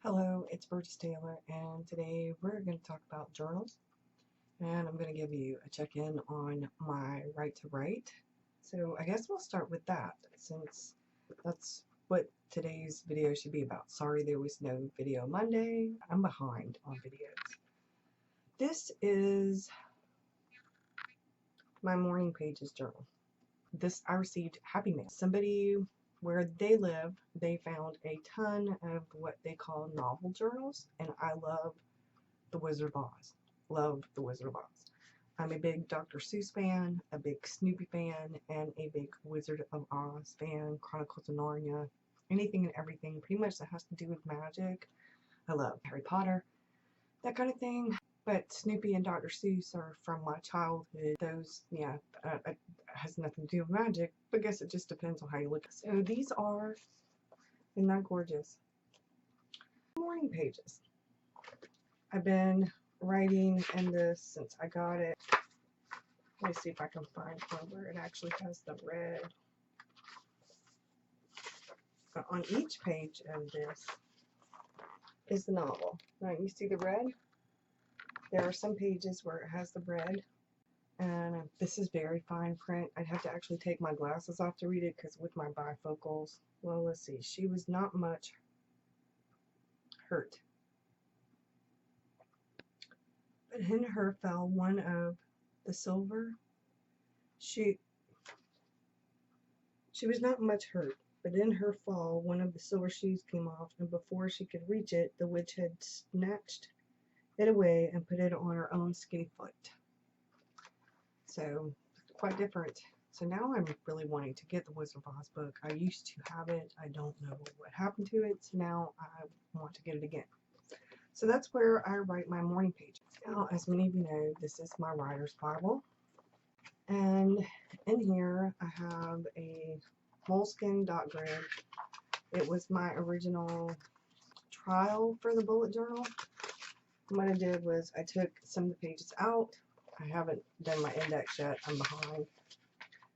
Hello, it's Burgess Taylor, and today we're going to talk about journals. And I'm going to give you a check-in on my right to write. So I guess we'll start with that, since that's what today's video should be about. Sorry there was no video Monday. I'm behind on videos. This is my morning pages journal. I received Happy Mail. Somebody where they live, they found a ton of what they call novel journals, and I love The Wizard of Oz. Love The Wizard of Oz. I'm a big Dr. Seuss fan, a big Snoopy fan, and a big Wizard of Oz fan, Chronicles of Narnia, anything and everything pretty much that has to do with magic. I love Harry Potter, that kind of thing. But Snoopy and Dr. Seuss are from my childhood. Those, yeah, it has nothing to do with magic, but I guess it just depends on how you look. So these are, isn't that gorgeous? Morning pages. I've been writing in this since I got it. Let me see if I can find one where it actually has the red. But on each page of this is the novel. Now you see the red? There are some pages where it has the red, and this is very fine print. I'd have to actually take my glasses off to read it because with my bifocals, well, let's see, she was not much hurt. But in her fell one of the silver. She was not much hurt, but in her fall one of the silver shoes came off, and before she could reach it, the witch had snatched it away and put it on her own skinny foot. So quite different. So now I'm really wanting to get the Wizard of Oz book. I used to have it. I don't know what happened to it, so now I want to get it again. So that's where I write my morning pages. Now, as many of you know, this is my writer's Bible. And in here I have a moleskin dot grid. It was my original trial for the bullet journal. And what I did was I took some of the pages out. I haven't done my index yet, I'm behind.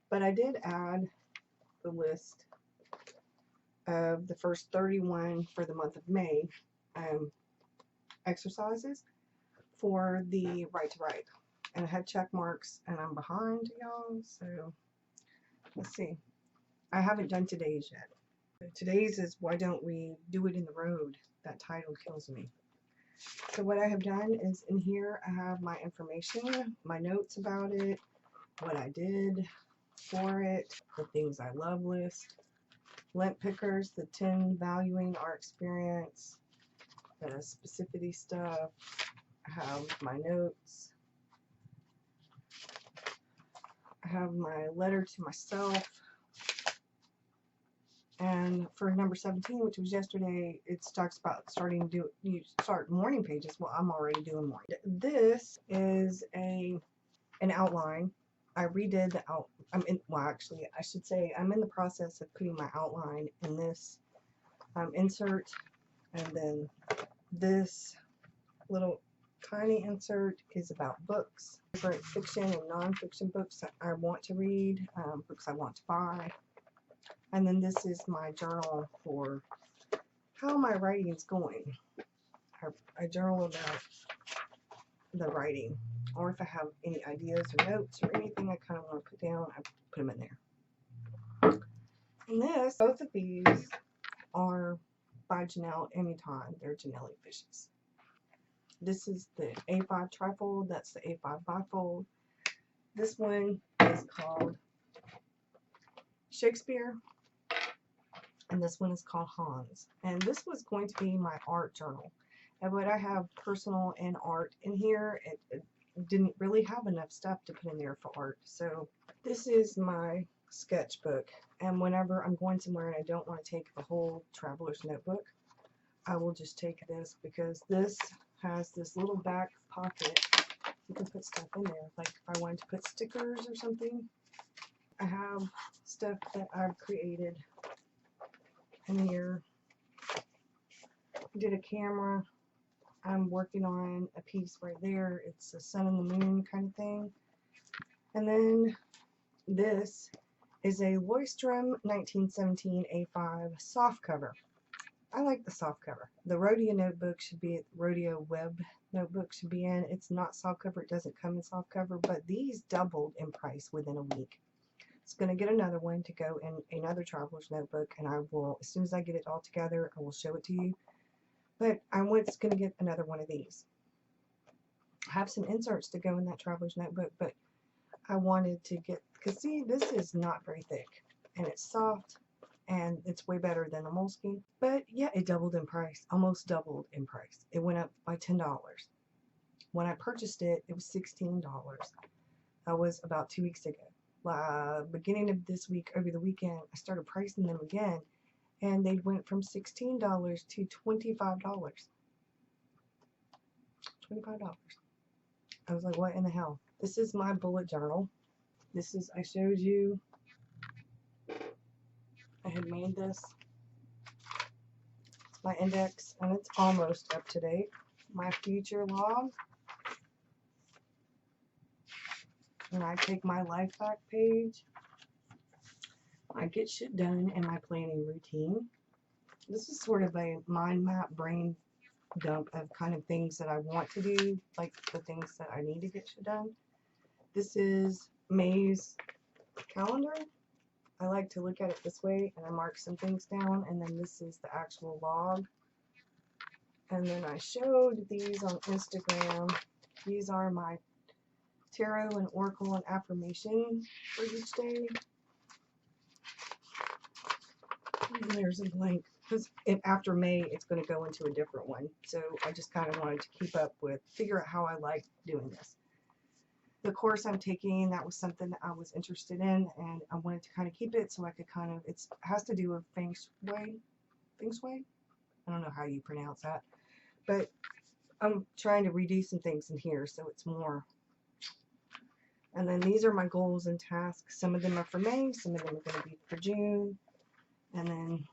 But I did add the list of the first 31 for the month of May exercises for the right to write. And I had check marks, and I'm behind, y'all, so let's see. I haven't done today's yet. Today's is Why Don't We Do It in the Road? That title kills me. So what I have done is in here I have my information, my notes about it, what I did for it, the things I love list, lint pickers, the 10 valuing our experience, the specificity stuff. I have my notes. I have my letter to myself. And for number 17, which was yesterday, it talks about starting to start morning pages. Well, I'm already doing morning. This is an outline. I redid the actually, I should say I'm in the process of putting my outline in this insert, and then this little tiny insert is about books, different fiction and non-fiction books that I want to read, books I want to buy. And then this is my journal for how my writing is going. I journal about the writing, or if I have any ideas or notes or anything I kind of want to put down, I put them in there. And both of these are by Janelle Anytime. They're Janelle Fishes. This is the A5 trifold. That's the A5 bifold. This one is called Shakespeare. And this one is called Hans. And this was going to be my art journal. And what I have personal and art in here, it didn't really have enough stuff to put in there for art. So this is my sketchbook. And whenever I'm going somewhere and I don't want to take the whole traveler's notebook, I will just take this, because this has this little back pocket. You can put stuff in there. Like if I wanted to put stickers or something. I have stuff that I've created in here. I did a camera. I'm working on a piece right there. It's a sun and the moon kind of thing. And then this is a Leuchtturm 1917 A5 soft cover. I like the soft cover. The Rodeo notebook should be, Rodeo web notebook should be in. It's not soft cover. It doesn't come in soft cover, but these doubled in price within a week. It's going to get another one to go in another traveler's notebook, and I will, as soon as I get it all together, I will show it to you. But I'm going to get another one of these. I have some inserts to go in that traveler's notebook, but I wanted to get, because see, this is not very thick, and it's soft, and it's way better than the Moleskine. But yeah, it doubled in price, almost doubled in price. It went up by $10. When I purchased it, it was $16. That was about 2 weeks ago. Beginning of this week, over the weekend, I started pricing them again, and they went from $16 to $25. $25. I was like, what in the hell? This is my bullet journal. This is, I showed you, I had made this. It's my index, and it's almost up to date. My future log. And I take my life back page. I get shit done in my planning routine. This is sort of a mind map, brain dump of kind of things that I want to do, like the things that I need to get shit done. This is May's calendar. I like to look at it this way, and I mark some things down, and then this is the actual log. And then I showed these on Instagram. These are my tarot and oracle and affirmation for each day. And there's a blank, because after May it's going to go into a different one, so I just kind of wanted to keep up with, figure out how I like doing this. The course I'm taking, that was something that I was interested in, and I wanted to kind of keep it so I could kind of, it has to do with feng shui, I don't know how you pronounce that, but I'm trying to redo some things in here so it's more. And then these are my goals and tasks. Some of them are for May, some of them are going to be for June. And then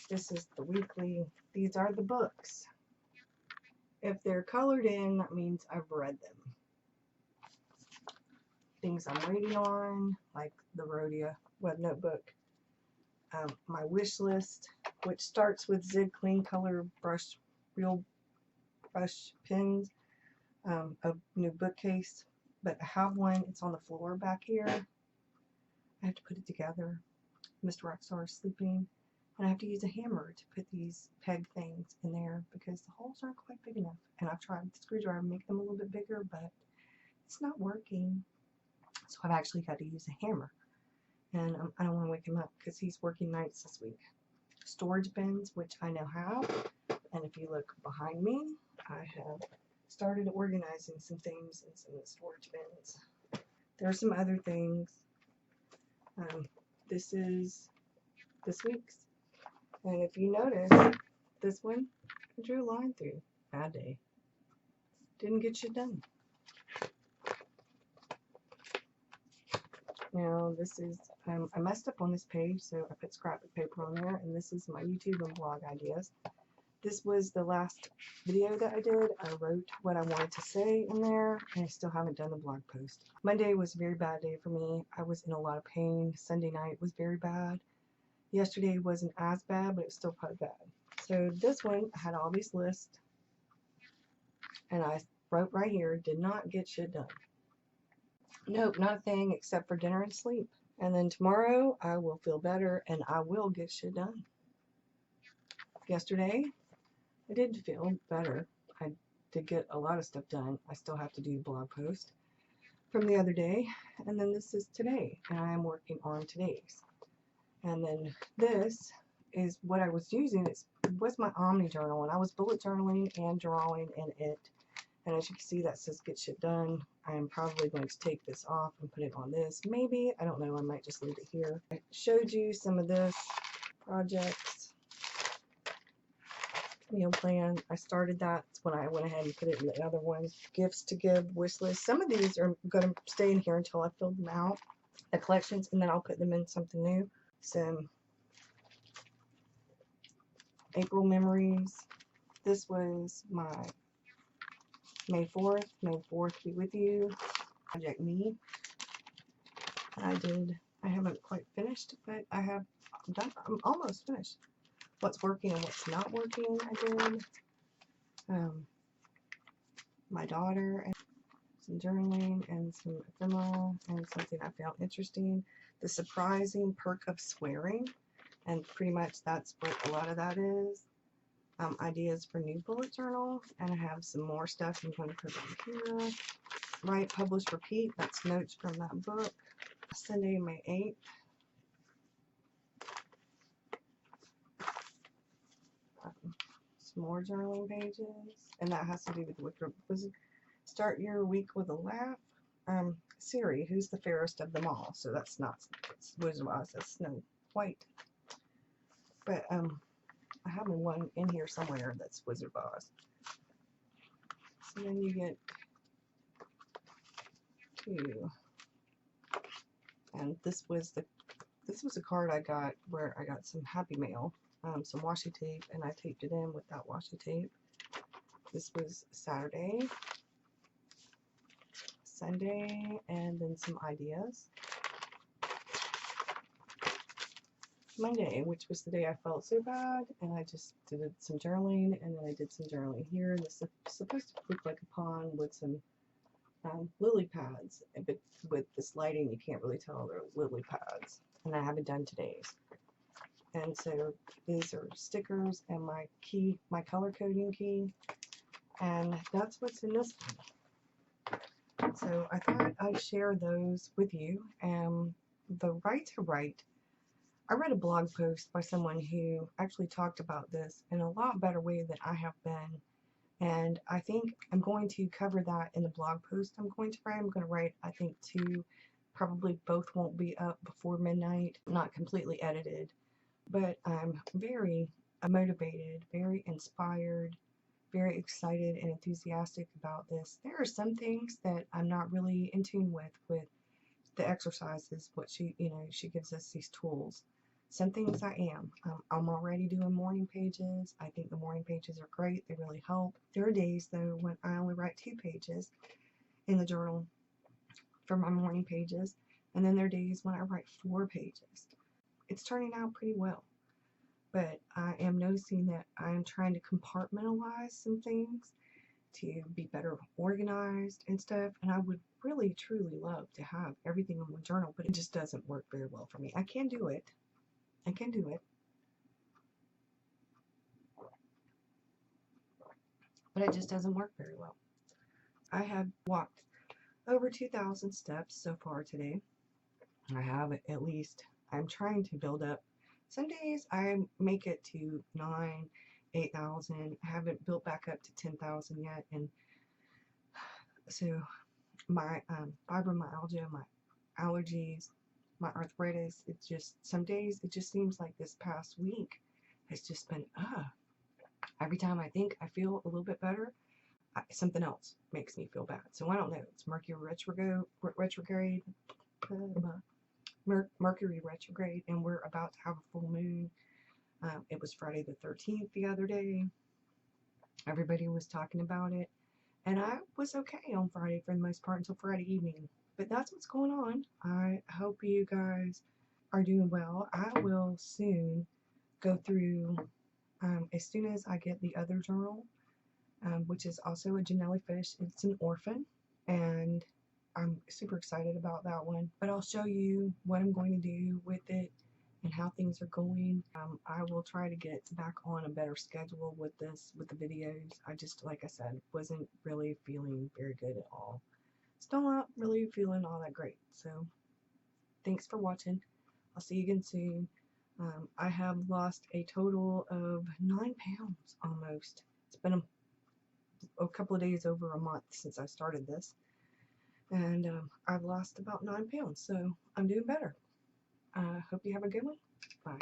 this is the weekly. These are the books. If they're colored in, that means I've read them. Things I'm waiting on, like the Rodeo web notebook. My wish list, which starts with Zig Clean Color brush, real brush pens. A new bookcase. But I have one, it's on the floor back here. I have to put it together. Mr. Rockstar is sleeping, and I have to use a hammer to put these peg things in there because the holes aren't quite big enough. And I've tried the screwdriver to make them a little bit bigger, but it's not working. So I've actually got to use a hammer. And I don't want to wake him up because he's working nights this week. Storage bins, which I now have. And if you look behind me, I have started organizing some things in some of the storage bins. There are some other things. This is this week's. And if you notice, this one, I drew a line through. Bad day. Didn't get shit done. Now, this is, I messed up on this page, so I put scrapbook paper on there, and this is my YouTube and blog ideas. This was the last video that I did. I wrote what I wanted to say in there, and I still haven't done the blog post. Monday was a very bad day for me. I was in a lot of pain. Sunday night was very bad. Yesterday wasn't as bad, but it was still quite bad. So this one had all these lists, and I wrote right here, did not get shit done. Nope, not a thing except for dinner and sleep. And then tomorrow I will feel better and I will get shit done. Yesterday I did feel better. I did get a lot of stuff done. I still have to do blog post from the other day. And then this is today, and I am working on today's. And then this is what I was using. It was my Omni journal, and I was bullet journaling and drawing in it. And as you can see, that says get shit done. I am probably going to take this off and put it on this. Maybe, I don't know, I might just leave it here. I showed you some of this projects. Meal plan. I started that when I went ahead and put it in the other ones. Gifts to give, wish list. Some of these are going to stay in here until I fill them out. The collections, and then I'll put them in something new. Some April memories. This was my May 4th. May 4th be with you. Project Me. I haven't quite finished, but I'm almost finished. what's working and what's not working. I did my daughter and some journaling and some ephemera and something I found interesting. The surprising perk of swearing, and pretty much that's what a lot of that is. Ideas for new bullet journal, and I have some more stuff I'm going to put on here. Write, publish, repeat. That's notes from that book. Sunday, May 8th. Some more journaling pages, and that has to do with Wicked Wizard. Start your week with a laugh. Siri, who's the fairest of them all? So that's not Wizard of Oz, that's Snow White. But I have one in here somewhere that's Wizard of Oz. So then you get two, and this was a card I got where I got some Happy Mail, some washi tape, and I taped it in with that washi tape. This was Saturday, Sunday, and then some ideas. Monday, which was the day I felt so bad, and I just did some journaling, and then I did some journaling here. This is supposed to look like a pond with some lily pads, but with this lighting you can't really tell they're lily pads, and I haven't done today's. And so these are stickers and my key, my color coding key, and that's what's in this one. So I thought I'd share those with you. The right to write, I read a blog post by someone who actually talked about this in a lot better way than I have been, and I think I'm going to cover that in the blog post I'm going to write. I'm going to write, I think, 2, probably both won't be up before midnight, not completely edited, but I'm very motivated, very inspired, very excited and enthusiastic about this. There are some things that I'm not really in tune with the exercises, what she gives us these tools. Some things I am. I'm already doing morning pages. I think the morning pages are great. They really help. There are days, though, when I only write 2 pages in the journal for my morning pages, and then there are days when I write 4 pages. It's turning out pretty well, but I am noticing that I'm trying to compartmentalize some things to be better organized and stuff, and I would really, truly love to have everything in one journal, but it just doesn't work very well for me. I can do it. I can do it. But it just doesn't work very well. I have walked over 2,000 steps so far today. I have at least, I'm trying to build up. Some days I make it to 9,000, 8,000. I haven't built back up to 10,000 yet. And so my fibromyalgia, my allergies, my arthritis, it's just, some days it just seems like this past week has just been, every time I think I feel a little bit better, something else makes me feel bad. So I don't know, it's Mercury retrograde, Mercury retrograde, and we're about to have a full moon. It was Friday the 13th the other day. Everybody was talking about it, and I was okay on Friday for the most part until Friday evening. But that's what's going on. I hope you guys are doing well. I will soon go through, as soon as I get the other journal, which is also a jellyfish. It's an orphan, and I'm super excited about that one. But I'll show you what I'm going to do with it and how things are going. I will try to get back on a better schedule with this, with the videos. I just, like I said, wasn't really feeling very good at all. Still not really feeling all that great. So thanks for watching. I'll see you again soon. I have lost a total of 9 pounds almost. It's been a couple of days, over a month since I started this, and I've lost about 9 pounds, so I'm doing better. Hope you have a good one. Bye.